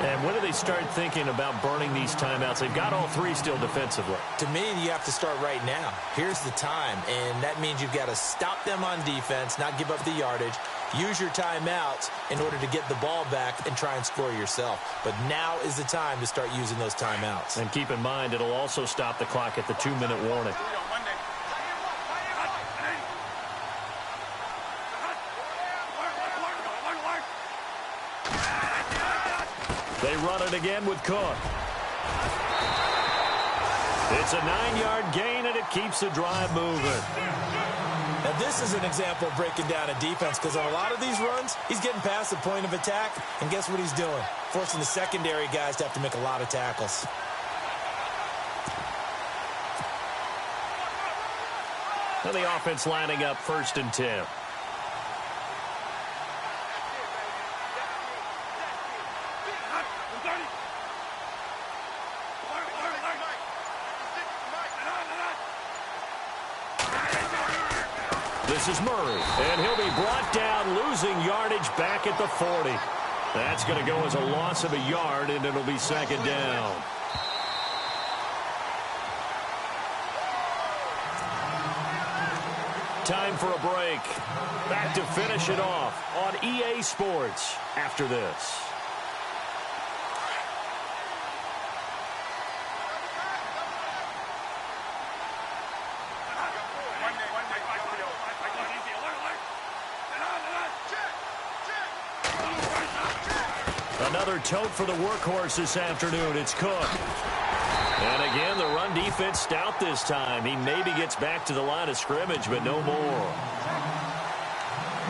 And when do they start thinking about burning these timeouts? They've got all 3 still defensively. To me, you have to start right now. Here's the time, and that means you've got to stop them on defense, not give up the yardage, use your timeouts in order to get the ball back and try and score yourself. But now is the time to start using those timeouts. And keep in mind, it'll also stop the clock at the 2-minute warning. They run it again with Cook. It's a 9-yard gain, and it keeps the drive moving. Now, this is an example of breaking down a defense, because on a lot of these runs, he's getting past the point of attack, and guess what he's doing? Forcing the secondary guys to have to make a lot of tackles. And the offense lining up 1st and 10. This is Murray, and he'll be brought down, losing yardage back at the 40. That's going to go as a loss of a yard, and it'll be 2nd down. Time for a break. Back to finish it off on EA Sports after this. Another tote for the workhorse this afternoon. It's Cook. And again, the run defense stout this time. He maybe gets back to the line of scrimmage, but no more.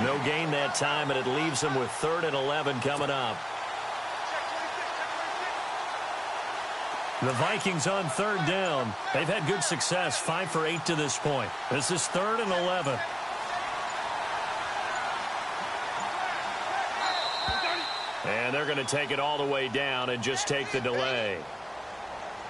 No gain that time, and it leaves him with 3rd and 11 coming up. The Vikings on 3rd down. They've had good success, 5 for 8 to this point. This is 3rd and 11. And they're going to take it all the way down and just take the delay.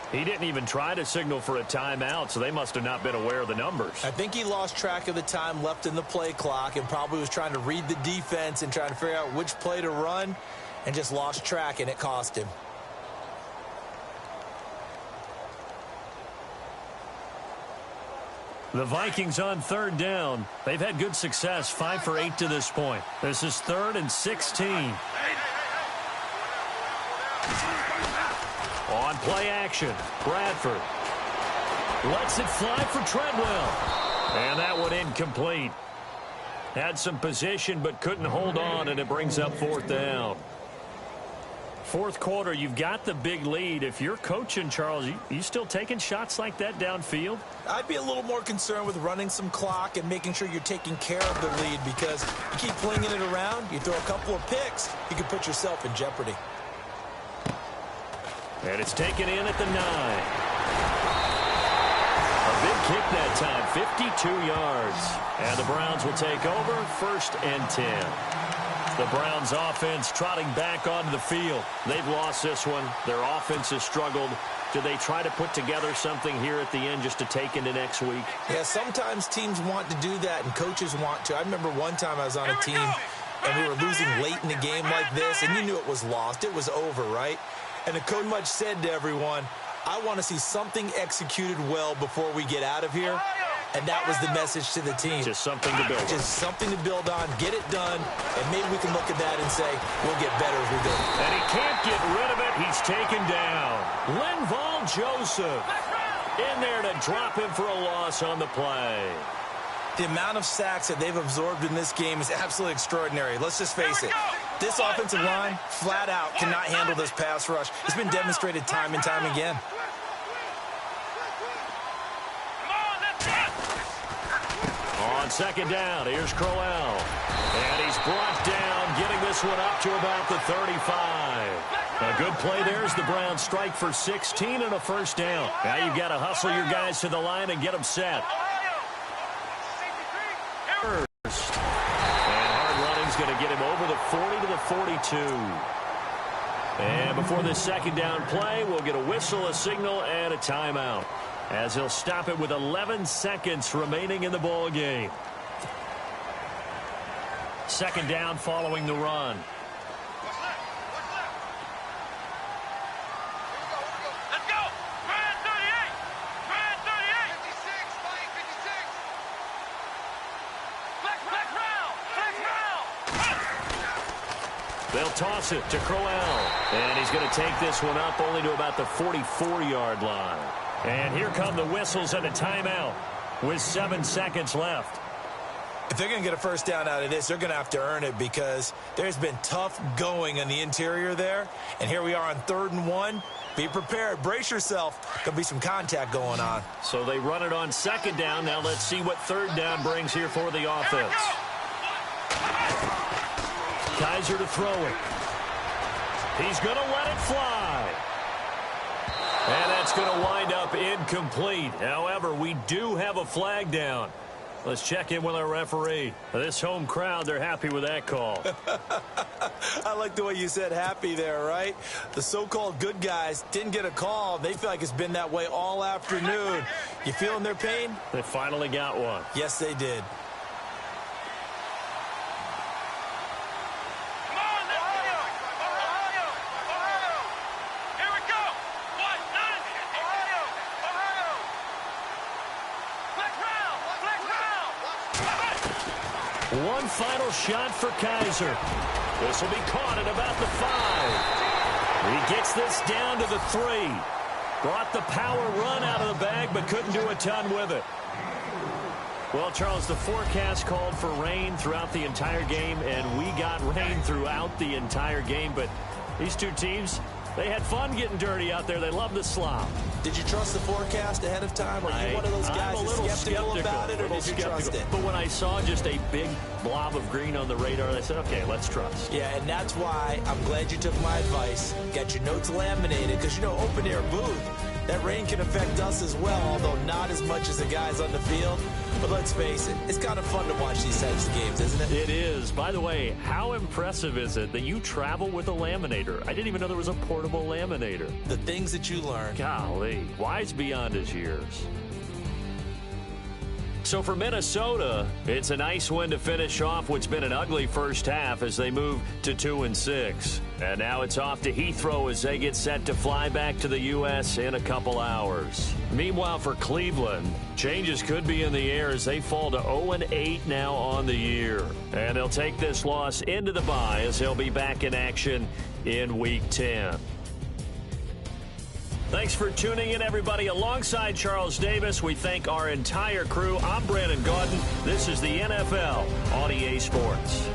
He didn't even try to signal for a timeout, so they must have not been aware of the numbers. I think he lost track of the time left in the play clock and probably was trying to read the defense and trying to figure out which play to run and just lost track, and it cost him. The Vikings on 3rd down. They've had good success, 5 for 8 to this point. This is 3rd and 16. On play action, Bradford lets it fly for Treadwell. And that one incomplete. Had some position but couldn't hold on, and it brings up 4th down. 4th quarter, you've got the big lead. If you're coaching, Charles, you still taking shots like that downfield? I'd be a little more concerned with running some clock and making sure you're taking care of the lead, because you keep flinging it around, you throw a couple of picks, you can put yourself in jeopardy. And it's taken in at the 9. A big kick that time, 52 yards. And the Browns will take over, 1st and 10. The Browns offense trotting back onto the field. They've lost this one. Their offense has struggled. Do they try to put together something here at the end just to take into next week? Yeah, sometimes teams want to do that and coaches want to. I remember one time I was on a team and we were losing late in the game like this, and you knew it was lost. It was over, right? And the coach much said to everyone, I want to see something executed well before we get out of here. And that was the message to the team. Just something to build on. Just something to build on, get it done, and maybe we can look at that and say, we'll get better as we go. And he can't get rid of it. He's taken down. Linval Joseph in there to drop him for a loss on the play. The amount of sacks that they've absorbed in this game is absolutely extraordinary. Let's just face it. This offensive line, flat out, cannot handle this pass rush. It's been demonstrated time and time again. On 2nd down, here's Crowell. And he's brought down, getting this one up to about the 35. A good play there as the Browns strike for 16 and a 1st down. Now you've got to hustle your guys to the line and get them set. First. And hard running's going to get him over the 40 to the 42. And before this 2nd down play, we'll get a whistle, a signal, and a timeout, as he'll stop it with 11 seconds remaining in the ball game. Second down following the run. What's left? What's left? Here we go. Let's go. Ryan 38. Ryan 38. 56. Flying 56. Flex round. Flex round. They'll toss it to Crowell. And he's going to take this one up only to about the 44-yard line. And here come the whistles and a timeout with 7 seconds left. If they're going to get a first down out of this, they're going to have to earn it because there's been tough going in the interior there. And here we are on 3rd and 1. Be prepared. Brace yourself. Could be some contact going on. So they run it on 2nd down. Now let's see what 3rd down brings here for the offense. Kaiser to throw it. He's going to let it fly. And that's going to wind up incomplete. However, we do have a flag down. Let's check in with our referee. This home crowd, they're happy with that call. I like the way you said happy there, right? The so-called good guys didn't get a call. They feel like it's been that way all afternoon. You feeling their pain? They finally got one. Yes, they did. Come on, Ohio. Ohio. Ohio. Here we go. 1-9. Ohio. Ohio. Flex round. Flex round. One final shot for Kaiser. This will be caught at about the 5. He gets this down to the 3. Brought the power run out of the bag, but couldn't do a ton with it. Well, Charles, the forecast called for rain throughout the entire game, and we got rain throughout the entire game. But these two teams, they had fun getting dirty out there. They love the slop. Did you trust the forecast ahead of time? Are you one of those guys that's skeptical about it, or did you trust it? But when I saw just a big blob of green on the radar, I said, okay, let's trust. Yeah, and that's why I'm glad you took my advice. Get your notes laminated, because, you know, open air booth, that rain can affect us as well, although not as much as the guys on the field. But let's face it, it's kind of fun to watch these types of games, isn't it? It is. By the way, how impressive is it that you travel with a laminator? I didn't even know there was a portable laminator. The things that you learn. Golly, wise beyond his years. So for Minnesota, it's a nice win to finish off what's been an ugly first half as they move to 2-6. And now it's off to Heathrow as they get set to fly back to the U.S. in a couple hours. Meanwhile, for Cleveland, changes could be in the air as they fall to 0-8 now on the year. And they'll take this loss into the bye as they'll be back in action in Week 10. Thanks for tuning in, everybody. Alongside Charles Davis, we thank our entire crew. I'm Brandon Gaudin. This is the NFL on EA Sports.